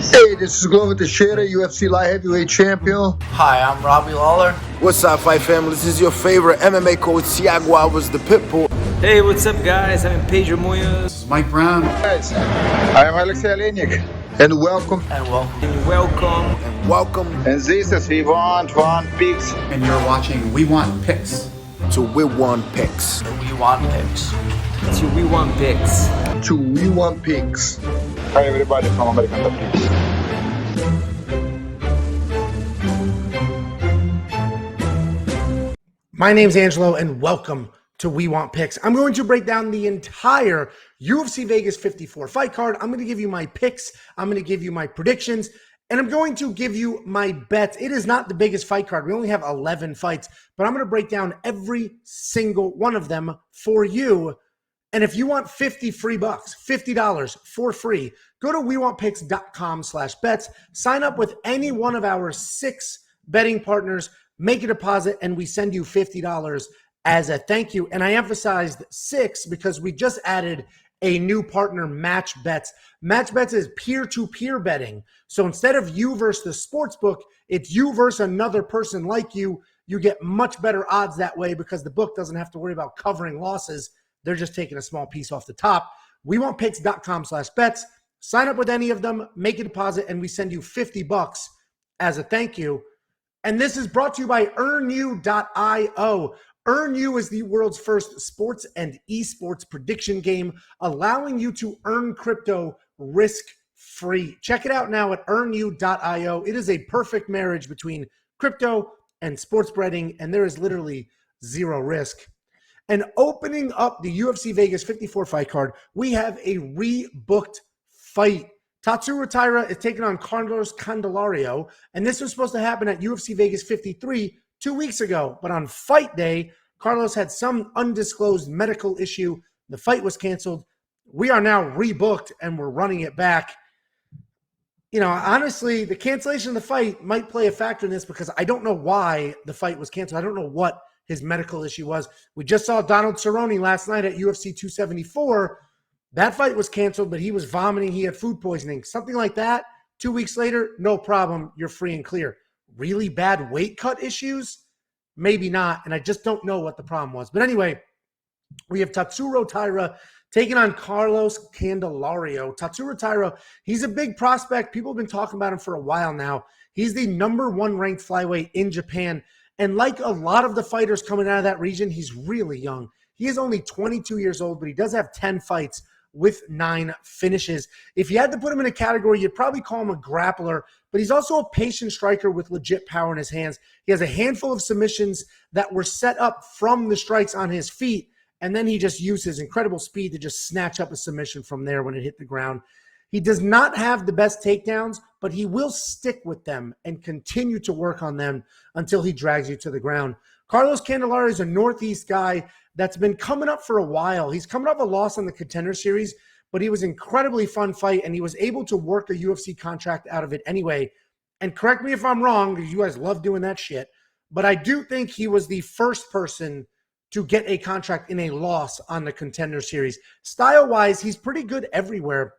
Hey, this is Glover Teixeira, UFC light heavyweight champion. Hi, I'm Robbie Lawler. What's up, fight family? This is your favorite MMA coach, Thiago Alves, the Pitbull. Hey, what's up, guys? I'm Pedro Munoz. This is Mike Brown. Guys, I am Alexei Olenek. And welcome. And welcome. And welcome. And welcome. And this is We Want Picks. And you're watching We Want Picks. To We Want Picks. We Want Picks. To We Want Picks. To We Want Picks. Hi everybody from American Top Teams. My name's Angelo, and welcome to We Want Picks. I'm going to break down the entire UFC Vegas 54 fight card. I'm going to give you my picks. I'm going to give you my predictions, and I'm going to give you my bets. It is not the biggest fight card. We only have 11 fights, but I'm going to break down every single one of them for you. And if you want 50 free bucks, $50 for free, go to wewantpicks.com/bets. Sign up with any one of our 6 betting partners, make a deposit, and we send you $50 as a thank you. And I emphasized 6 because we just added a new partner, Match Bets. Match Bets is peer-to-peer betting. So instead of you versus the sports book, it's you versus another person like you. You get much better odds that way because the book doesn't have to worry about covering losses. They're just taking a small piece off the top. WeWantPicks.com/bets. Sign up with any of them, make a deposit, and we send you $50 as a thank you. And this is brought to you by EarnU.io. EarnU is the world's first sports and esports prediction game, allowing you to earn crypto risk-free. Check it out now at EarnU.io. It is a perfect marriage between crypto and sports betting, and there is literally zero risk. And opening up the UFC Vegas 54 fight card, we have a rebooked fight. Tatsuro Taira is taking on Candelario, and this was supposed to happen at UFC Vegas 53 2 weeks ago. But on fight day, Carlos had some undisclosed medical issue. The fight was canceled. We are now rebooked, and we're running it back. You know, honestly, the cancellation of the fight might play a factor in this because I don't know why the fight was canceled. I don't know what his medical issue was. We just saw Donald Cerrone last night at UFC 274. That fight was canceled, but he was vomiting. He had food poisoning. Something like that. 2 weeks later, no problem. You're free and clear. Really bad weight cut issues? Maybe not, and I just don't know what the problem was. But anyway, we have Tatsuro Taira taking on Carlos Candelario. Tatsuro Taira, he's a big prospect. People have been talking about him for a while now. He's the #1 ranked flyweight in Japan. And like a lot of the fighters coming out of that region, he's really young. He is only 22 years old, but he does have 10 fights with 9 finishes. If you had to put him in a category, you'd probably call him a grappler, but he's also a patient striker with legit power in his hands. He has a handful of submissions that were set up from the strikes on his feet, and then he just used his incredible speed to just snatch up a submission from there when it hit the ground. He does not have the best takedowns, but he will stick with them and continue to work on them until he drags you to the ground. Carlos Candelario is a Northeast guy that's been coming up for a while. He's coming off a loss on the Contender Series, but he was an incredibly fun fight, and he was able to work a UFC contract out of it anyway. And correct me if I'm wrong, because you guys love doing that shit, but I do think he was the first person to get a contract in a loss on the Contender Series. Style-wise, he's pretty good everywhere.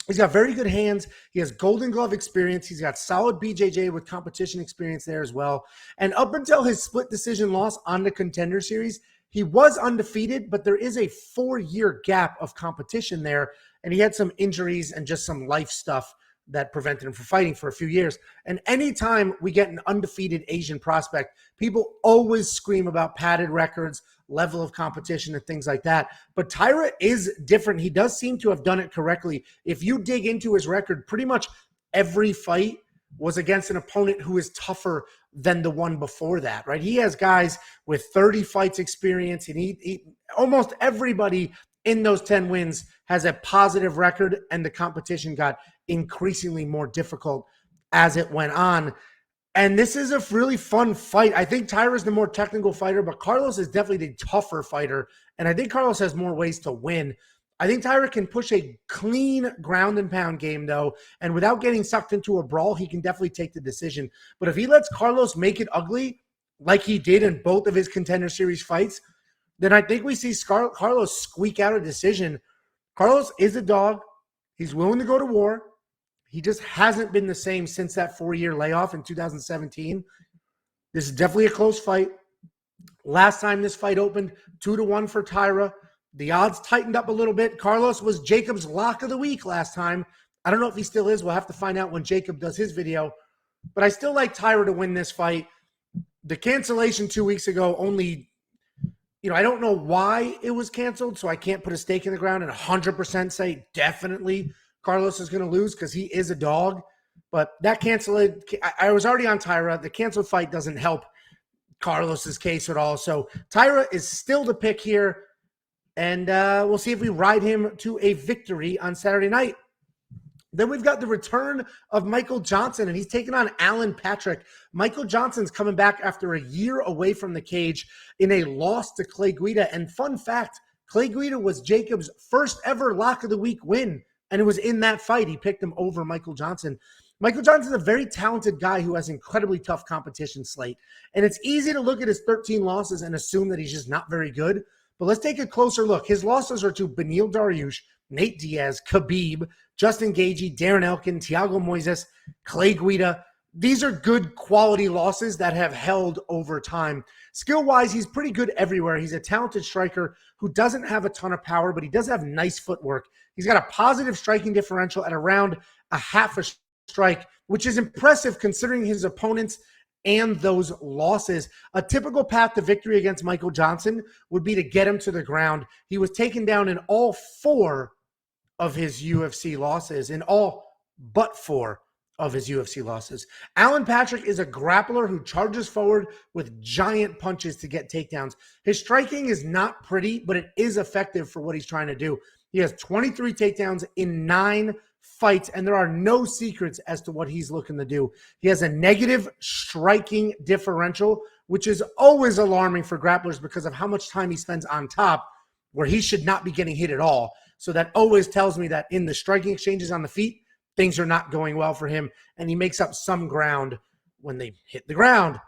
He's got very good hands. He has Golden Glove experience. He's got solid BJJ with competition experience there as well. And up until his split decision loss on the Contender Series, he was undefeated, but there is a 4-year gap of competition there. And he had some injuries and just some life stuff that prevented him from fighting for a few years. And anytime we get an undefeated Asian prospect, people always scream about padded records, level of competition, and things like that. But Taira is different. He does seem to have done it correctly. If you dig into his record, pretty much every fight was against an opponent who is tougher than the one before that, right? He has guys with 30 fights experience, and he almost everybody in those 10 wins has a positive record, and the competition got increasingly more difficult as it went on. And this is a really fun fight. I think Taira is the more technical fighter, but Carlos is definitely the tougher fighter. And I think Carlos has more ways to win. I think Taira can push a clean ground and pound game, though, and without getting sucked into a brawl, he can definitely take the decision. But if he lets Carlos make it ugly, like he did in both of his Contender Series fights, then I think we see Carlos squeak out a decision. Carlos is a dog. He's willing to go to war. He just hasn't been the same since that 4-year layoff in 2017. This is definitely a close fight. Last time this fight opened, 2-1 for Taira. The odds tightened up a little bit. Carlos was Jacob's lock of the week last time. I don't know if he still is. We'll have to find out when Jacob does his video. But I still like Taira to win this fight. The cancellation 2 weeks ago only, I don't know why it was canceled, so I can't put a stake in the ground and 100% say definitely Carlos is going to lose because he is a dog. But that canceled, I was already on Taira. The canceled fight doesn't help Carlos's case at all. So Taira is still the pick here, and we'll see if we ride him to a victory on Saturday night. Then we've got the return of Michael Johnson, and he's taking on Alan Patrick. Michael Johnson's coming back after a year away from the cage in a loss to Clay Guida. And fun fact, Clay Guida was Jacob's first ever lock of the week win, and it was in that fight. He picked him over Michael Johnson. Michael Johnson's a very talented guy who has incredibly tough competition slate. And it's easy to look at his 13 losses and assume that he's just not very good. But let's take a closer look. His losses are to Beneil Dariush, Nate Diaz, Khabib, Justin Gaethje, Darren Elkin, Thiago Moises, Clay Guida. These are good quality losses that have held over time. Skill-wise, he's pretty good everywhere. He's a talented striker who doesn't have a ton of power, but he does have nice footwork. He's got a positive striking differential at around a half a strike, which is impressive considering his opponents and those losses. A typical path to victory against Michael Johnson would be to get him to the ground. He was taken down in all 4 of his UFC losses, in all but 4 of his UFC losses. Alan Patrick is a grappler who charges forward with giant punches to get takedowns. His striking is not pretty, but it is effective for what he's trying to do. He has 23 takedowns in 9 fights, and there are no secrets as to what he's looking to do. He has a negative striking differential, which is always alarming for grapplers because of how much time he spends on top, where he should not be getting hit at all. So that always tells me that in the striking exchanges on the feet, things are not going well for him, and he makes up some ground when they hit the ground.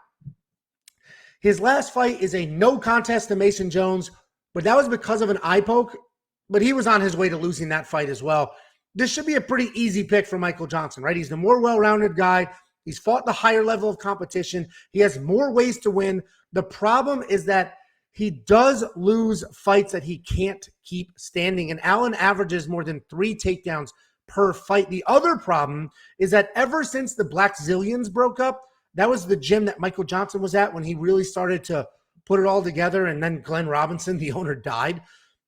His last fight is a no contest to Mason Jones, but that was because of an eye poke, but he was on his way to losing that fight as well. This should be a pretty easy pick for Michael Johnson, right? He's the more well-rounded guy. He's fought the higher level of competition. He has more ways to win. The problem is that he does lose fights that he can't keep standing, and Allan averages more than 3 takedowns per fight. The other problem is that ever since the Blachowicz broke up, that was the gym that Michael Johnson was at when he really started to put it all together, and then Glenn Robinson, the owner, died.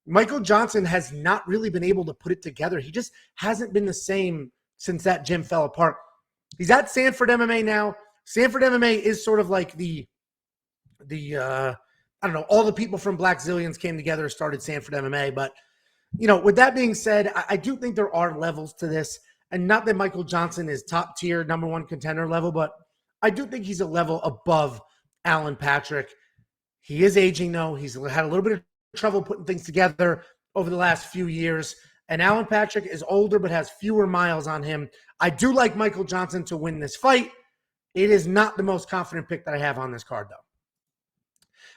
Michael Johnson has not really been able to put it together. He just hasn't been the same since that gym fell apart. He's at Sanford MMA now. Sanford MMA is sort of like the I don't know, all the people from Blachowicz came together and started Sanford MMA. But, with that being said, I do think there are levels to this. And not that Michael Johnson is top tier, number 1 contender level, but I do think he's a level above Alan Patrick. He is aging, though. He's had a little bit of trouble putting things together over the last few years. And Alan Patrick is older but has fewer miles on him. I do like Michael Johnson to win this fight. It is not the most confident pick that I have on this card, though.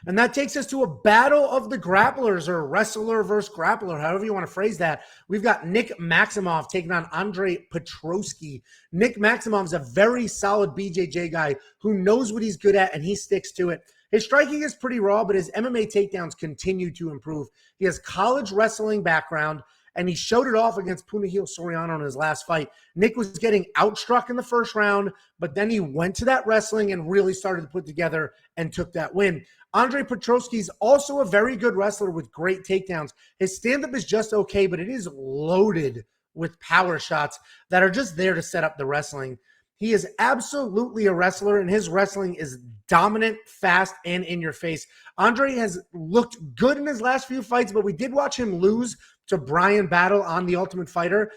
And that takes us to a battle of the grapplers, or wrestler versus grappler, however you want to phrase that. We've got Nick Maximov taking on Andre Petroski. Nick Maximov is a very solid BJJ guy who knows what he's good at, and he sticks to it. His striking is pretty raw, but his MMA takedowns continue to improve. He has college wrestling background, and he showed it off against Punahil Soriano in his last fight. Nick was getting outstruck in the first round, but then he went to that wrestling and really started to put together and took that win. Andre Petroski is also a very good wrestler with great takedowns. His stand-up is just okay, but it is loaded with power shots that are just there to set up the wrestling. He is absolutely a wrestler, and his wrestling is dominant, fast, and in your face. Andre has looked good in his last few fights, but we did watch him lose to Brian Battle on The Ultimate Fighter,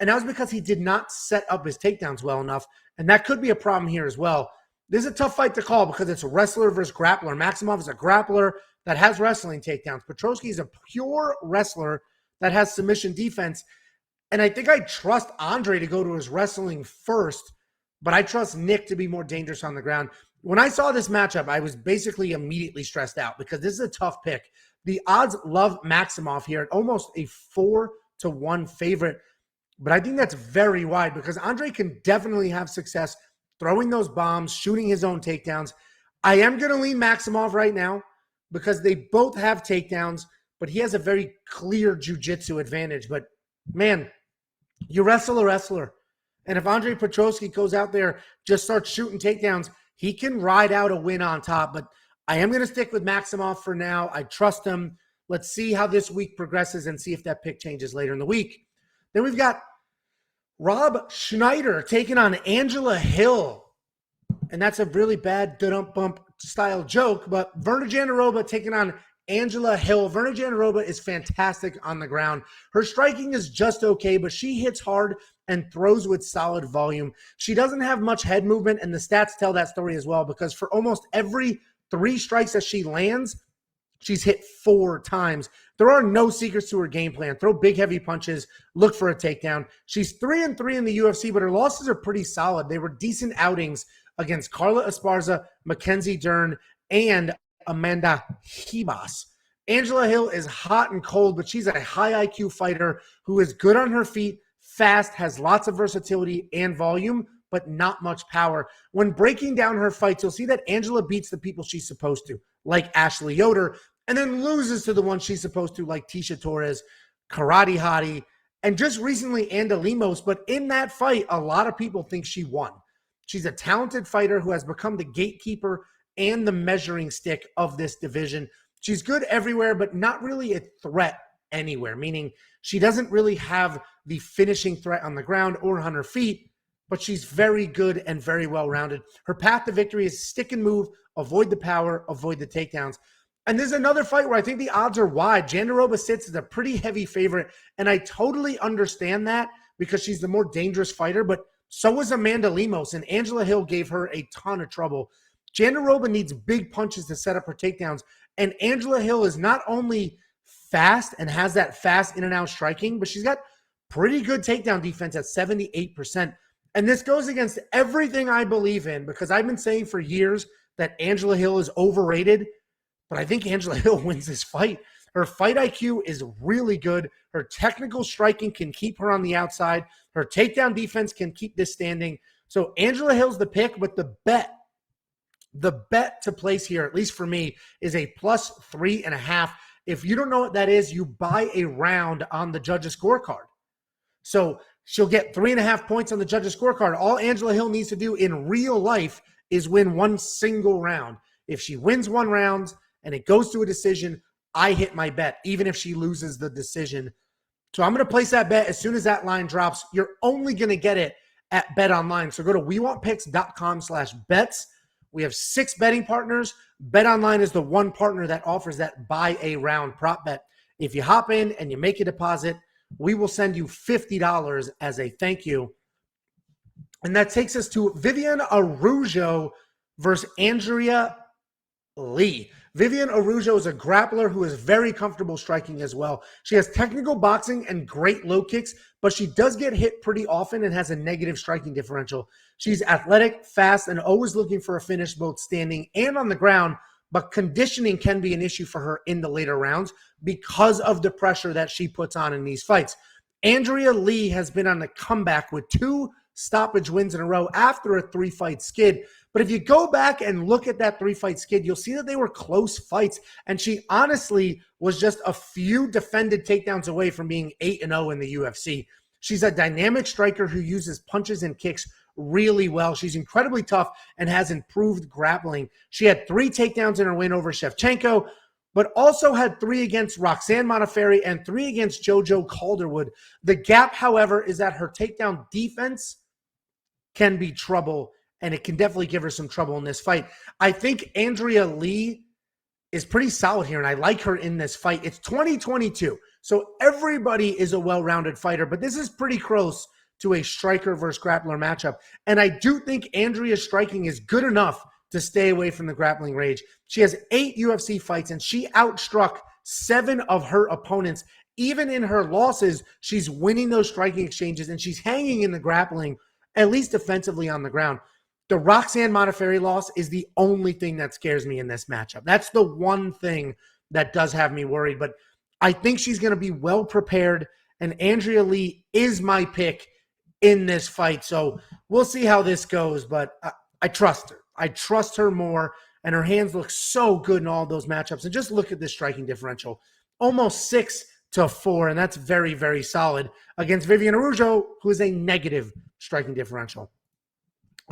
and that was because he did not set up his takedowns well enough, and that could be a problem here as well. This is a tough fight to call because it's wrestler versus grappler. Maximov is a grappler that has wrestling takedowns. Petroski is a pure wrestler that has submission defense, and I think I trust Andre to go to his wrestling first, but I trust Nick to be more dangerous on the ground. When I saw this matchup, I was basically immediately stressed out because this is a tough pick. The odds love Maximov here at almost a 4-1 favorite. But I think that's very wide because Andre can definitely have success throwing those bombs, shooting his own takedowns. I am going to lean Maximov right now because they both have takedowns, but he has a very clear jiu-jitsu advantage. But, man, you wrestle a wrestler. And if Andre Petroski goes out there, just starts shooting takedowns, he can ride out a win on top. But I am going to stick with Maximov for now. I trust him. Let's see how this week progresses and see if that pick changes later in the week. Then we've got Rob Schneider taking on Angela Hill. And that's a really bad da-dump-bump style joke, but Virna Jandiroba taking on Angela Hill. Virna Jandiroba is fantastic on the ground. Her striking is just okay, but she hits hard and throws with solid volume. She doesn't have much head movement, and the stats tell that story as well, because for almost every 3 strikes that she lands, she's hit 4 times. There are no secrets to her game plan. Throw big, heavy punches. Look for a takedown. She's 3-3 in the UFC, but her losses are pretty solid. They were decent outings against Carla Esparza, Mackenzie Dern, and Amanda Ribas. Angela Hill is hot and cold, but she's a high IQ fighter who is good on her feet, fast, has lots of versatility and volume, but not much power. When breaking down her fights, you'll see that Angela beats the people she's supposed to, like Ashley Yoder, and then loses to the ones she's supposed to, like Tisha Torres, Karate Hottie, and just recently Anda Lemos. But in that fight, a lot of people think she won. She's a talented fighter who has become the gatekeeper and the measuring stick of this division. She's good everywhere, but not really a threat anywhere, meaning she doesn't really have the finishing threat on the ground or on her feet, but she's very good and very well-rounded. Her path to victory is stick and move, avoid the power, avoid the takedowns. And there's another fight where I think the odds are wide. Jandiroba sits as a pretty heavy favorite, and I totally understand that because she's the more dangerous fighter, but so was Amanda Lemos, and Angela Hill gave her a ton of trouble. Jandiroba needs big punches to set up her takedowns, and Angela Hill is not only fast and has that fast in-and-out striking, but she's got pretty good takedown defense at 78%. And this goes against everything I believe in, because I've been saying for years that Angela Hill is overrated, but I think Angela Hill wins this fight. Her fight IQ is really good. Her technical striking can keep her on the outside. Her takedown defense can keep this standing. So Angela Hill's the pick, but the bet to place here, at least for me, is a +3.5. If you don't know what that is, you buy a round on the judges' scorecard. So she'll get 3.5 points on the judges' scorecard. All Angela Hill needs to do in real life is win one single round. If she wins one round and it goes to a decision, I hit my bet, even if she loses the decision. So I'm going to place that bet as soon as that line drops. You're only going to get it at BetOnline. So go to WeWantPicks.com/bets. We have 6 betting partners. BetOnline is the one partner that offers that buy a round prop bet. If you hop in and you make a deposit, we will send you $50 as a thank you. And that takes us to Viviane Araujo versus Andrea Lee. Viviane Araujo is a grappler who is very comfortable striking as well. She has technical boxing and great low kicks, but she does get hit pretty often and has a negative striking differential. She's athletic, fast, and always looking for a finish both standing and on the ground, but conditioning can be an issue for her in the later rounds because of the pressure that she puts on in these fights. Andrea Lee has been on a comeback with 2 stoppage wins in a row after a 3-fight skid. But if you go back and look at that 3-fight skid, you'll see that they were close fights. And she honestly was just a few defended takedowns away from being 8-0 in the UFC. She's a dynamic striker who uses punches and kicks really well. She's incredibly tough and has improved grappling. She had 3 takedowns in her win over Shevchenko, but also had 3 against Roxanne Modafferi and 3 against JoJo Calderwood. The gap, however, is that her takedown defense can be trouble, and it can definitely give her some trouble in this fight. I think Andrea Lee is pretty solid here, and I like her in this fight. It's 2022, so everybody is a well-rounded fighter, but this is pretty close to a striker versus grappler matchup. And I do think Andrea's striking is good enough to stay away from the grappling range. She has 8 UFC fights, and she outstruck 7 of her opponents. Even in her losses, she's winning those striking exchanges, and she's hanging in the grappling, at least defensively on the ground. The Roxanne Modafferi loss is the only thing that scares me in this matchup. That's the one thing that does have me worried. But I think she's going to be well prepared, and Andrea Lee is my pick in this fight. So we'll see how this goes, but I trust her. I trust her more, and her hands look so good in all those matchups. And just look at this striking differential, almost 6-4, and that's very, very solid against Viviane Araujo, who is a negative striking differential.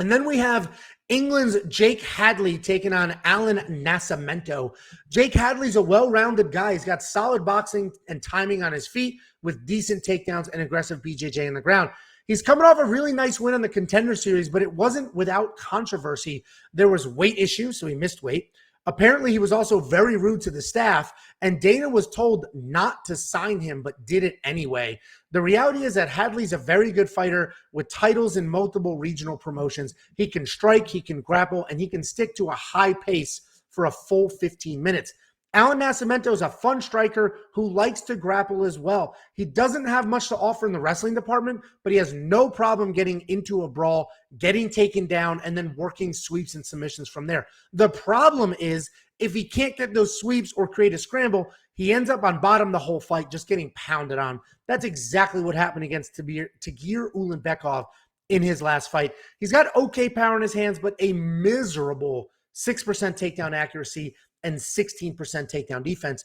And then we have England's Jake Hadley taking on Allan Nascimento. Jake Hadley's a well-rounded guy. He's got solid boxing and timing on his feet with decent takedowns and aggressive BJJ in the ground. He's coming off a really nice win on the Contender Series, but it wasn't without controversy. There was weight issues, so he missed weight. Apparently, he was also very rude to the staff, and Dana was told not to sign him, but did it anyway. The reality is that Hadley's a very good fighter with titles in multiple regional promotions. He can strike, he can grapple, and he can stick to a high pace for a full 15 minutes. Allan Nascimento is a fun striker who likes to grapple as well. He doesn't have much to offer in the wrestling department, but he has no problem getting into a brawl, getting taken down, and then working sweeps and submissions from there. The problem is if he can't get those sweeps or create a scramble, he ends up on bottom the whole fight, just getting pounded on. That's exactly what happened against Tagir Ulanbekov in his last fight. He's got okay power in his hands, but a miserable 6% takedown accuracy and 16% takedown defense.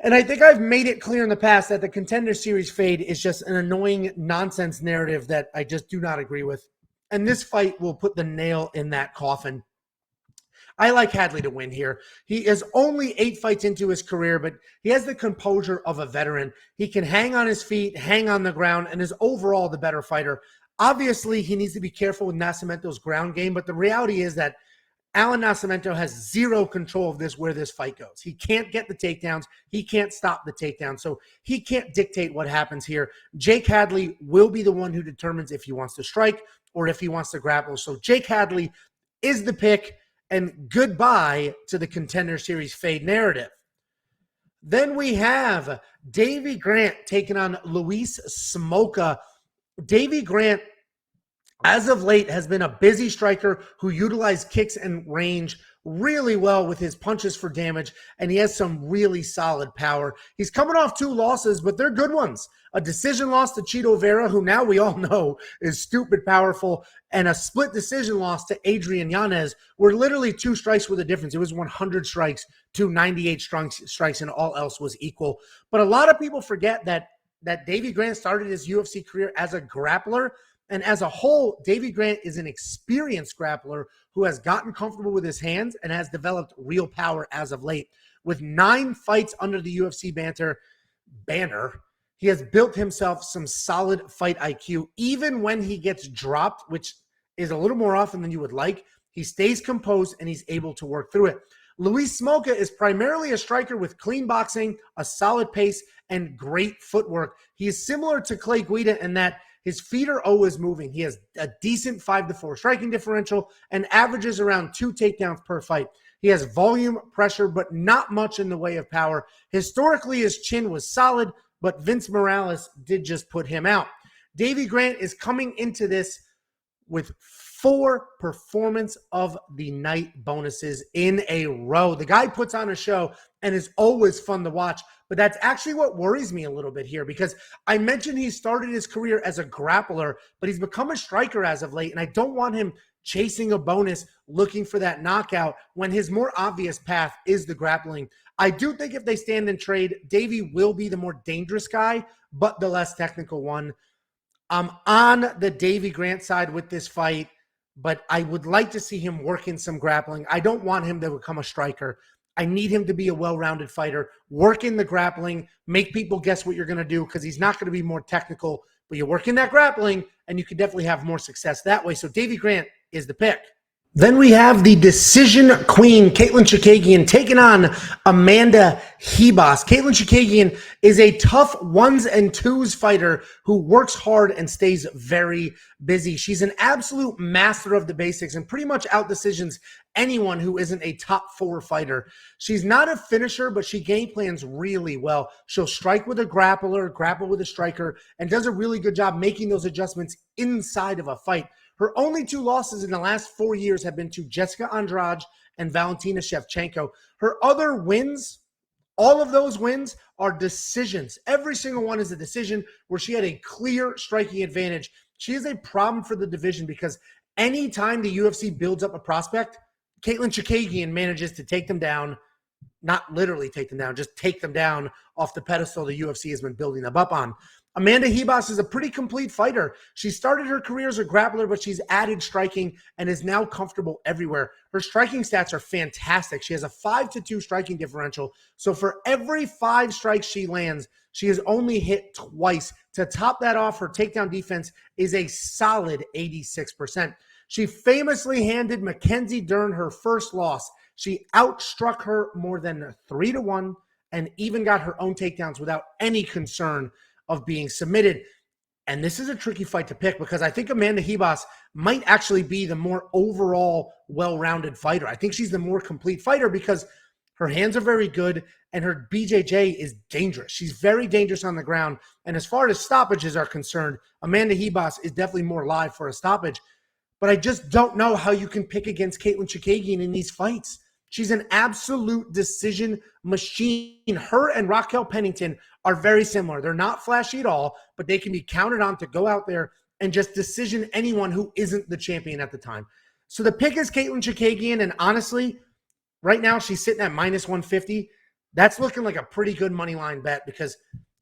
And I think I've made it clear in the past that the Contender Series fade is just an annoying nonsense narrative that I just do not agree with. And this fight will put the nail in that coffin. I like Hadley to win here. He is only 8 fights into his career, but he has the composure of a veteran. He can hang on his feet, hang on the ground, and is overall the better fighter. Obviously, he needs to be careful with Nascimento's ground game, but the reality is that Allan Nascimento has zero control of where this fight goes. He can't get the takedowns. He can't stop the takedown. So he can't dictate what happens here. Jake Hadley will be the one who determines if he wants to strike or if he wants to grapple. So Jake Hadley is the pick, and goodbye to the Contender Series fade narrative. Then we have Davey Grant taking on Luis Smolka. Davey Grant, as of late, has been a busy striker who utilized kicks and range really well with his punches for damage, and he has some really solid power. He's coming off 2 losses, but they're good ones. A decision loss to Chito Vera, who now we all know is stupid powerful, and a split decision loss to Adrian Yanez were literally 2 strikes with a difference. It was 100 strikes to 98 strikes, and all else was equal. But a lot of people forget that Davey Grant started his UFC career as a grappler. And as a whole, Davey Grant is an experienced grappler who has gotten comfortable with his hands and has developed real power as of late. With 9 fights under the UFC banner, he has built himself some solid fight IQ. Even when he gets dropped, which is a little more often than you would like, he stays composed and he's able to work through it. Luis Smolka is primarily a striker with clean boxing, a solid pace, and great footwork. He is similar to Clay Guida in that his feet are always moving. He has a decent 5-4 striking differential and averages around 2 takedowns per fight. He has volume, pressure, but not much in the way of power. Historically, his chin was solid, but Vince Morales did just put him out. Davey Grant is coming into this with 4 performance of the night bonuses in a row. The guy puts on a show and is always fun to watch. But that's actually what worries me a little bit here, because I mentioned he started his career as a grappler, but he's become a striker as of late, and I don't want him chasing a bonus, looking for that knockout when his more obvious path is the grappling. I do think if they stand and trade, Davey will be the more dangerous guy, but the less technical one. I'm on the Davey Grant side with this fight, but I would like to see him work in some grappling. I don't want him to become a striker. I need him to be a well-rounded fighter, work in the grappling, make people guess what you're going to do, because he's not going to be more technical, but you work in that grappling and you can definitely have more success that way. So Davey Grant is the pick. Then we have the decision queen, Katlyn Chookagian, taking on Amanda Ribas. Katlyn Chookagian is a tough 1s and 2s fighter who works hard and stays very busy. She's an absolute master of the basics and pretty much out-decisions anyone who isn't a top 4 fighter. She's not a finisher, but she game plans really well. She'll strike with a grappler, grapple with a striker, and does a really good job making those adjustments inside of a fight. Her only 2 losses in the last 4 years have been to Jessica Andrade and Valentina Shevchenko. Her other wins All of those wins are decisions. Every single one is a decision where she had a clear striking advantage. She is a problem for the division because anytime the UFC builds up a prospect, Katlyn Chookagian manages to take them down, not literally take them down, just take them down off the pedestal the UFC has been building them up on. Amanda Ribas is a pretty complete fighter. She started her career as a grappler, but she's added striking and is now comfortable everywhere. Her striking stats are fantastic. She has a 5-2 striking differential. So for every 5 strikes she lands, she has only hit twice. To top that off, her takedown defense is a solid 86%. She famously handed Mackenzie Dern her first loss. She outstruck her more than 3-1 and even got her own takedowns without any concern of being submitted. And this is a tricky fight to pick because I think Amanda Ribas might actually be the more overall well-rounded fighter. I think she's the more complete fighter because her hands are very good and her BJJ is dangerous. She's very dangerous on the ground. And as far as stoppages are concerned, Amanda Ribas is definitely more live for a stoppage. But I just don't know how you can pick against Katlyn Chookagian in these fights. She's an absolute decision machine. Her and Raquel Pennington are very similar. They're not flashy at all, but they can be counted on to go out there and just decision anyone who isn't the champion at the time. So the pick is Katlyn Chookagian, and honestly, right now she's sitting at -150. That's looking like a pretty good money line bet because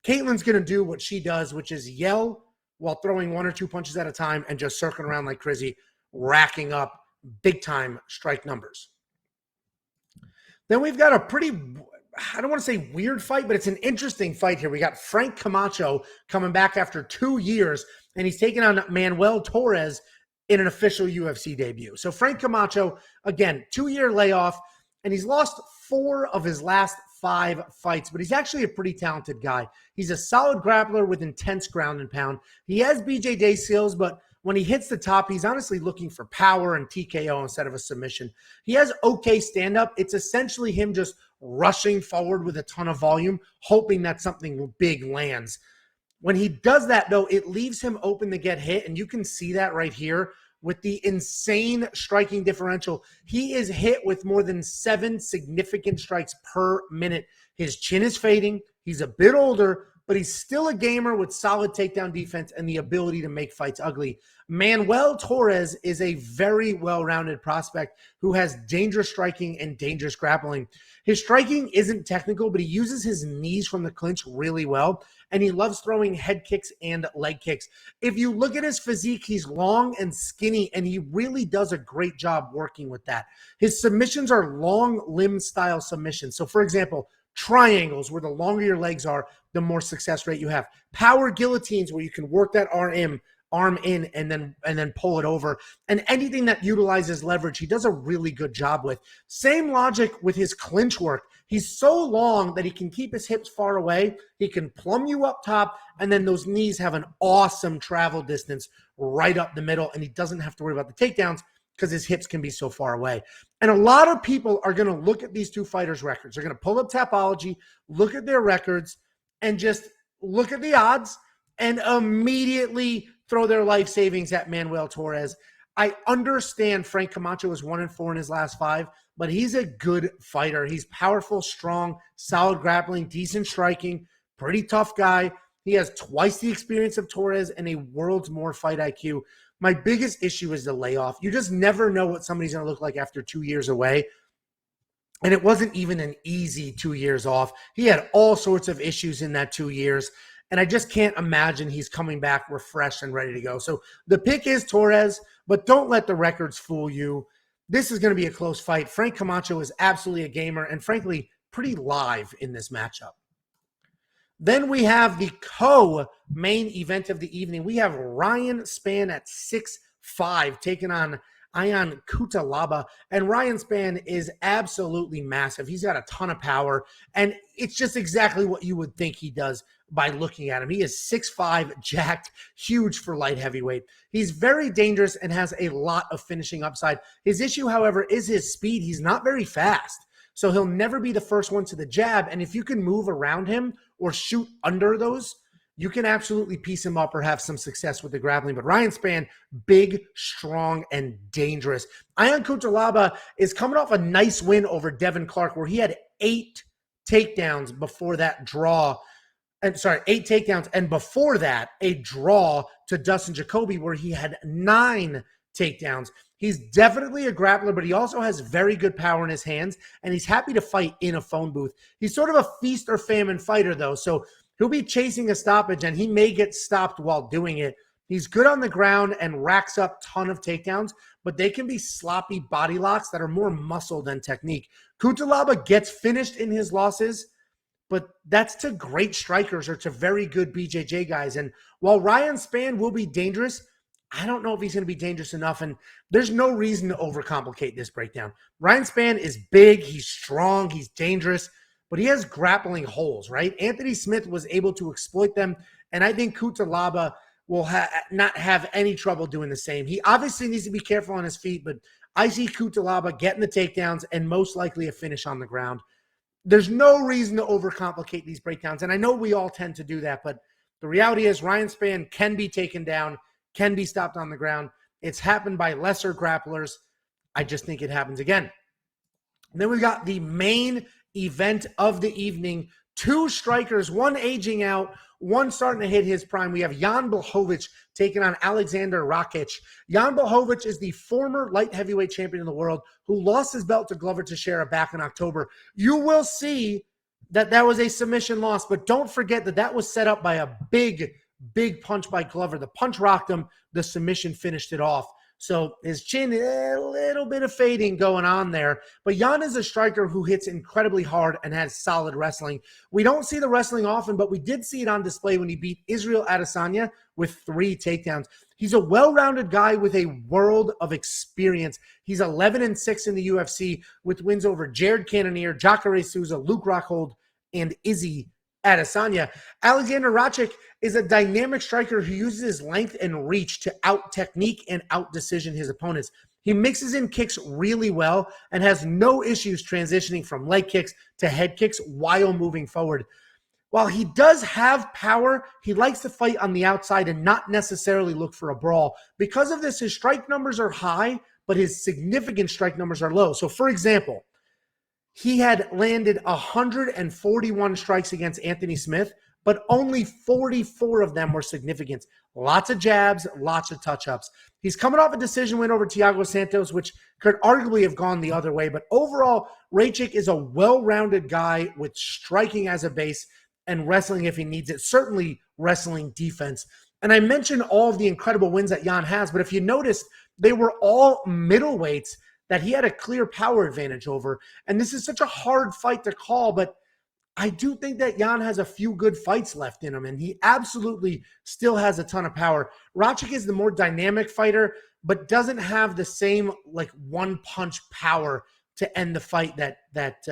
Katlyn's going to do what she does, which is yell while throwing 1 or 2 punches at a time and just circling around like crazy, racking up big-time strike numbers. Then we've got a pretty, I don't want to say weird fight, but it's an interesting fight here. We got Frank Camacho coming back after 2 years, and he's taking on Manuel Torres in an official UFC debut. So Frank Camacho, again, 2-year layoff, and he's lost 4 of his last 5 fights, but he's actually a pretty talented guy. He's a solid grappler with intense ground and pound. He has BJJ skills, but when he hits the top, he's honestly looking for power and TKO instead of a submission. He has okay stand-up. It's essentially him just rushing forward with a ton of volume, hoping that something big lands. When he does that, though, it leaves him open to get hit, and you can see that right here with the insane striking differential. He is hit with more than 7 significant strikes per minute. His chin is fading. He's a bit older, but he's still a gamer with solid takedown defense and the ability to make fights ugly. Manuel Torres is a very well-rounded prospect who has dangerous striking and dangerous grappling. His striking isn't technical, but he uses his knees from the clinch really well, and he loves throwing head kicks and leg kicks. If you look at his physique, he's long and skinny, and he really does a great job working with that. His submissions are long limb-style submissions. So, for example, triangles, where the longer your legs are, the more success rate you have. Power guillotines, where you can work that arm in and then pull it over. And anything that utilizes leverage, he does a really good job with. Same logic with his clinch work. He's so long that he can keep his hips far away. He can plumb you up top, and then those knees have an awesome travel distance right up the middle, and he doesn't have to worry about the takedowns because his hips can be so far away. And a lot of people are going to look at these two fighters' records. They're going to pull up Tapology, look at their records, and just look at the odds and immediately throw their life savings at Manuel Torres. I understand Frank Camacho is 1-4 in his last 5, but he's a good fighter. He's powerful, strong, solid grappling, decent striking, pretty tough guy. He has twice the experience of Torres and a world's more fight IQ. My biggest issue is the layoff. You just never know what somebody's going to look like after 2 years away. And it wasn't even an easy 2 years off. He had all sorts of issues in that 2 years. And I just can't imagine he's coming back refreshed and ready to go. So the pick is Torres, but don't let the records fool you. This is going to be a close fight. Frank Camacho is absolutely a gamer and, frankly, pretty live in this matchup. Then we have the co-main event of the evening. We have Ryan Spann at 6'5", taking on Allan Cutelaba. And Ryan Spann is absolutely massive. He's got a ton of power, and it's just exactly what you would think he does by looking at him. He is 6'5", jacked, huge for light heavyweight. He's very dangerous and has a lot of finishing upside. His issue, however, is his speed. He's not very fast, so he'll never be the first one to the jab. And if you can move around him or shoot under those, you can absolutely piece him up or have some success with the grappling. But Ryan Spann, big, strong, and dangerous. Allan Cutelaba is coming off a nice win over Devin Clark, where he had 8 takedowns before that draw. And sorry, 8 takedowns. And before that, a draw to Dustin Jacoby where he had 9 takedowns. He's definitely a grappler, but he also has very good power in his hands, and he's happy to fight in a phone booth. He's sort of a feast or famine fighter, though, so he'll be chasing a stoppage, and he may get stopped while doing it. He's good on the ground and racks up a ton of takedowns, but they can be sloppy body locks that are more muscle than technique. Cutelaba gets finished in his losses, but that's to great strikers or to very good BJJ guys. And while Ryan Spann will be dangerous, I don't know if he's going to be dangerous enough, and there's no reason to overcomplicate this breakdown. Ryan Spann is big, he's strong, he's dangerous, but he has grappling holes, right? Anthony Smith was able to exploit them, and I think Cutelaba will not have any trouble doing the same. He obviously needs to be careful on his feet, but I see Cutelaba getting the takedowns and most likely a finish on the ground. There's no reason to overcomplicate these breakdowns, and I know we all tend to do that, but the reality is Ryan Spann can be taken down, can be stopped on the ground. It's happened by lesser grapplers. I just think it happens again. And then we've got the main event of the evening. 2 strikers, one aging out, one starting to hit his prime. We have Jan Blachowicz taking on Aleksandar Rakic. Jan Blachowicz is the former light heavyweight champion of the world who lost his belt to Glover Teixeira back in October. You will see that that was a submission loss, but don't forget that that was set up by a big punch by Glover. The punch rocked him. The submission finished it off. So his chin, a little bit of fading going on there. But Jan is a striker who hits incredibly hard and has solid wrestling. We don't see the wrestling often, but we did see it on display when he beat Israel Adesanya with 3 takedowns. He's a well-rounded guy with a world of experience. He's 11-6 in the UFC with wins over Jared Cannonier, Jacare Souza, Luke Rockhold, and Izzy Adesanya. Aleksandar Rakic is a dynamic striker who uses his length and reach to out-technique and out-decision his opponents. He mixes in kicks really well and has no issues transitioning from leg kicks to head kicks while moving forward. While he does have power, he likes to fight on the outside and not necessarily look for a brawl. Because of this, his strike numbers are high, but his significant strike numbers are low. So, for example, he had landed 141 strikes against Anthony Smith, but only 44 of them were significant. Lots of jabs, lots of touch-ups. He's coming off a decision win over Thiago Santos, which could arguably have gone the other way. But overall, Rakic is a well-rounded guy with striking as a base and wrestling if he needs it, certainly wrestling defense. And I mentioned all of the incredible wins that Jan has, but if you noticed, they were all middleweights that he had a clear power advantage over. And this is such a hard fight to call, but I do think that Jan has a few good fights left in him, and he absolutely still has a ton of power. Rakic is the more dynamic fighter, but doesn't have the same like one-punch power to end the fight that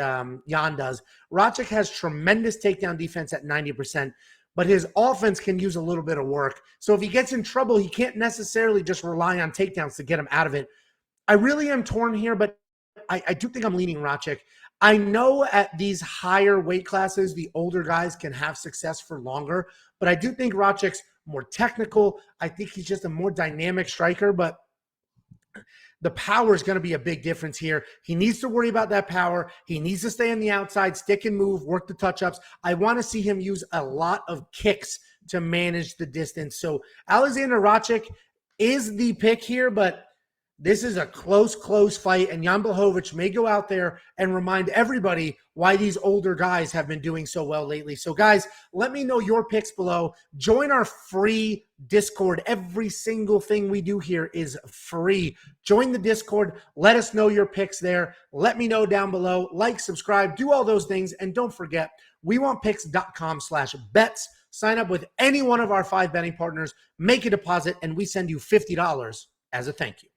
Jan does. Rakic has tremendous takedown defense at 90%, but his offense can use a little bit of work. So if he gets in trouble, he can't necessarily just rely on takedowns to get him out of it. I really am torn here, but I do think I'm leaning Rakic. I know at these higher weight classes, the older guys can have success for longer, but I do think Rakic's more technical. I think he's just a more dynamic striker, but the power is going to be a big difference here. He needs to worry about that power. He needs to stay on the outside, stick and move, work the touch-ups. I want to see him use a lot of kicks to manage the distance. So Aleksandar Rakic is the pick here, but this is a close fight, and Jan Blachowicz may go out there and remind everybody why these older guys have been doing so well lately. So, guys, let me know your picks below. Join our free Discord. Every single thing we do here is free. Join the Discord. Let us know your picks there. Let me know down below. Like, subscribe, do all those things, and don't forget, wewantpicks.com/bets. Sign up with any one of our 5 betting partners, make a deposit, and we send you $50 as a thank you.